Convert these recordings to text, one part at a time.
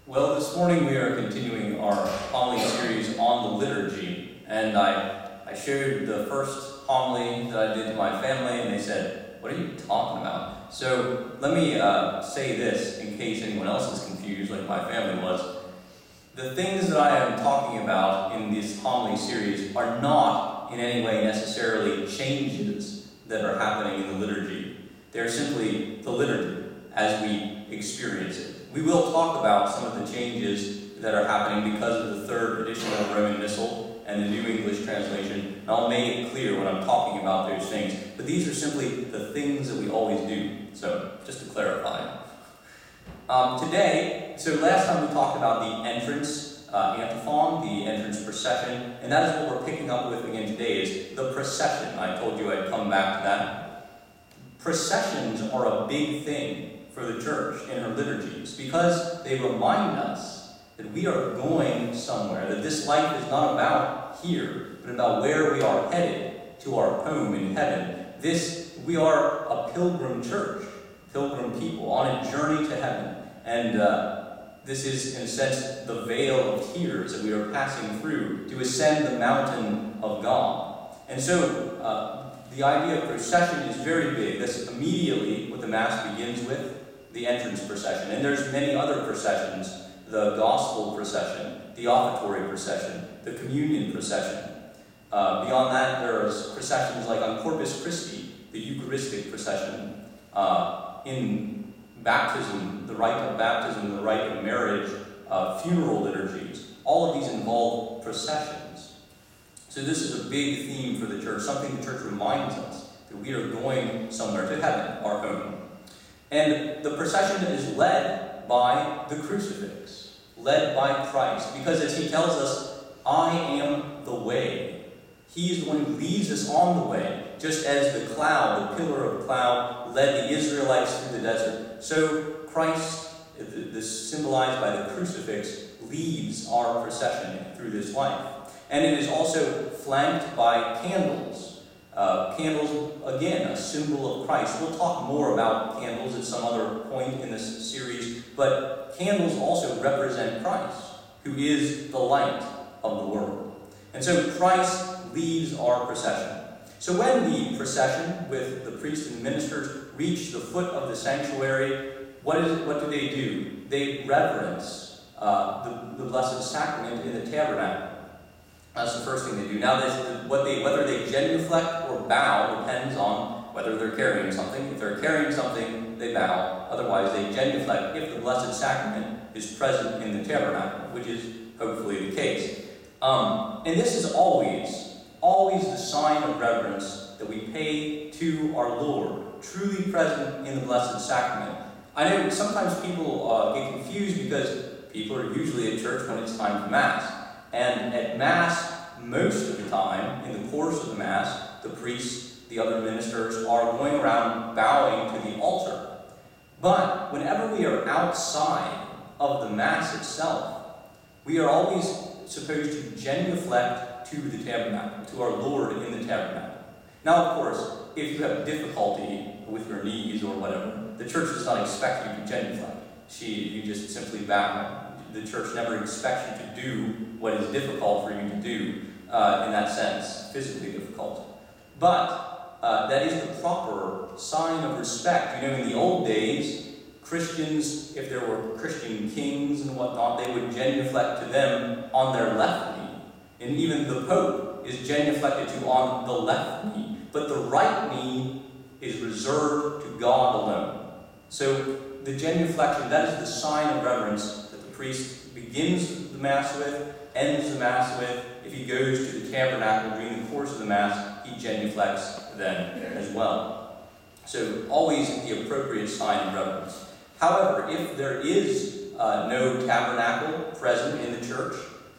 Well, this morning we are continuing our homily series on the liturgy, and I shared the first homily that I did to my family, and they said, "What are you talking about?" So let me say this in case anyone else is confused, like my family was. The things that I am talking about in this homily series are not in any way necessarily changes that are happening in the liturgy. They're simply the liturgy as we experience it. We will talk about some of the changes that are happening because of the third edition of Roman Missal and the New English translation, and I'll make it clear when I'm talking about those things. But these are simply the things that we always do, so just to clarify. Today, so last time we talked about the entrance antiphon, the entrance procession, and that is what we're picking up with again today, is the procession. I told you I'd come back to that. Processions are a big thing for the church in her liturgies because they remind us that we are going somewhere, that this life is not about here, but about where we are headed to our home in heaven. We are a pilgrim church, pilgrim people on a journey to heaven. And this is, in a sense, the vale of tears that we are passing through to ascend the mountain of God. And so the idea of procession is very big. That's immediately what the Mass begins with, the entrance procession. And there's many other processions, the gospel procession, the offertory procession, the communion procession. Beyond that, there's processions like on Corpus Christi, the Eucharistic procession, in baptism, the rite of baptism, the rite of marriage, funeral liturgies. All of these involve processions. So this is a big theme for the church, something the church reminds us that we are going somewhere to heaven, our home. And the procession is led by the crucifix, led by Christ, because as he tells us, I am the way. He is the one who leads us on the way, just as the cloud, the pillar of cloud, led the Israelites through the desert. So Christ, this symbolized by the crucifix, leads our procession through this life. And it is also flanked by candles. Candles, again, a symbol of Christ. We'll talk more about candles at some other point in this series, but candles also represent Christ, who is the light of the world. And so Christ leads our procession. So when the procession with the priests and ministers reach the foot of the sanctuary, what do? They reverence the Blessed Sacrament in the tabernacle. That's the first thing they do. Now, whether they genuflect or bow depends on whether they're carrying something. If they're carrying something, they bow. Otherwise, they genuflect if the Blessed Sacrament is present in the tabernacle, which is hopefully the case. And this is always the sign of reverence that we pay to our Lord, truly present in the Blessed Sacrament. I know sometimes people get confused because people are usually at church when it's time for Mass. And at Mass, most of the time, in the course of the Mass, the priests, the other ministers, are going around bowing to the altar. But whenever we are outside of the Mass itself, we are always supposed to genuflect to the tabernacle, to our Lord in the tabernacle. Now, of course, if you have difficulty with your knees or whatever, the church does not expect you to genuflect. You just simply bow. The church never expects you to do what is difficult for you to do in that sense, physically difficult. But that is the proper sign of respect. You know, in the old days, Christians, if there were Christian kings and whatnot, they would genuflect to them on their left knee. And even the Pope is genuflected to on the left knee. But the right knee is reserved to God alone. So the genuflection, that is the sign of reverence that the priest begins the Mass with, ends the Mass with. If he goes to the tabernacle during the course of the Mass, he genuflects then as well. So always the appropriate sign of reverence. However, if there is no tabernacle present in the church,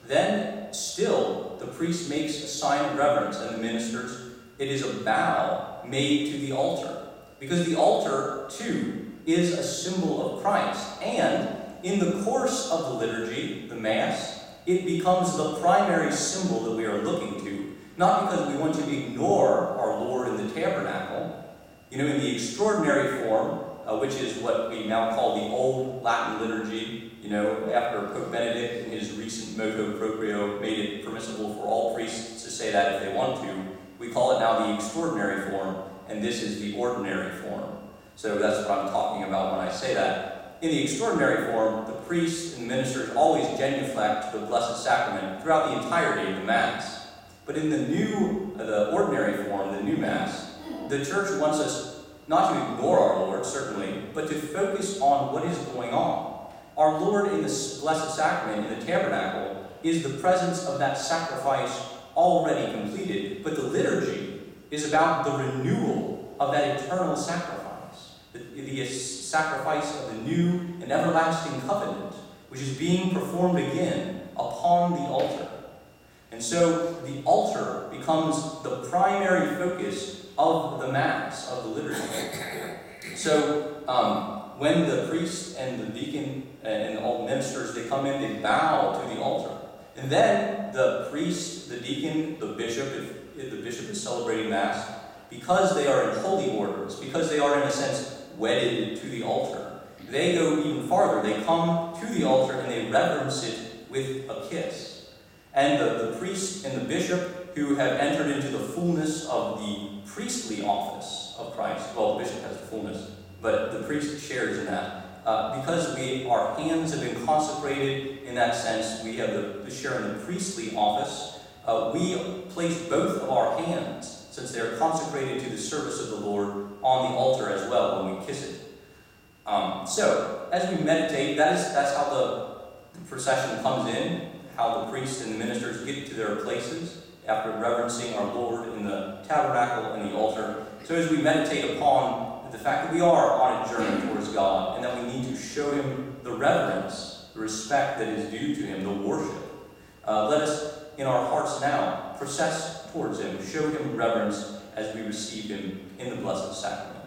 then still the priest makes a sign of reverence, and the ministers, it is a bow made to the altar. Because the altar, too, is a symbol of Christ. And in the course of the liturgy, the Mass, it becomes the primary symbol that we are looking to. Not because we want to ignore our Lord in the tabernacle. You know, in the extraordinary form, which is what we now call the Old Latin Liturgy, after Pope Benedict in his recent motu proprio made it permissible for all priests to say that if they want to, we call it now the extraordinary form, and this is the ordinary form. So that's what I'm talking about when I say that. In the extraordinary form, the priests and ministers always genuflect the Blessed Sacrament throughout the entirety of the Mass. But in the ordinary form, the new Mass, the Church wants us not to ignore our Lord, certainly, but to focus on what is going on. Our Lord in the Blessed Sacrament, in the tabernacle, is the presence of that sacrifice already completed, but the liturgy is about the renewal of that eternal sacrifice, the sacrifice of the new and everlasting covenant, which is being performed again upon the altar. And so the altar becomes the primary focus of the Mass, of the liturgy. So when the priest and the deacon and all the ministers, they come in, they bow to the altar. And then the priest, the deacon, the bishop, if the bishop is celebrating Mass, because they are in holy orders, because they are in a sense wedded to the altar, they go even farther. They come to the altar and they reverence it with a kiss. And the priest and the bishop who have entered into the fullness of the priestly office of Christ, well, the bishop has the fullness, but the priest shares in that. Because our hands have been consecrated in that sense, we have the share in the priestly office. We place both of our hands, since they are consecrated to the service of the Lord, on the altar as well when we kiss it. So, as we meditate, that's how the procession comes in, how the priests and the ministers get to their places after reverencing our Lord in the tabernacle and the altar. So as we meditate upon the fact that we are on a journey towards God, and that we need to show Him the reverence, the respect that is due to Him, the worship, let us, in our hearts now, process towards Him, show Him reverence as we receive Him in the Blessed Sacrament.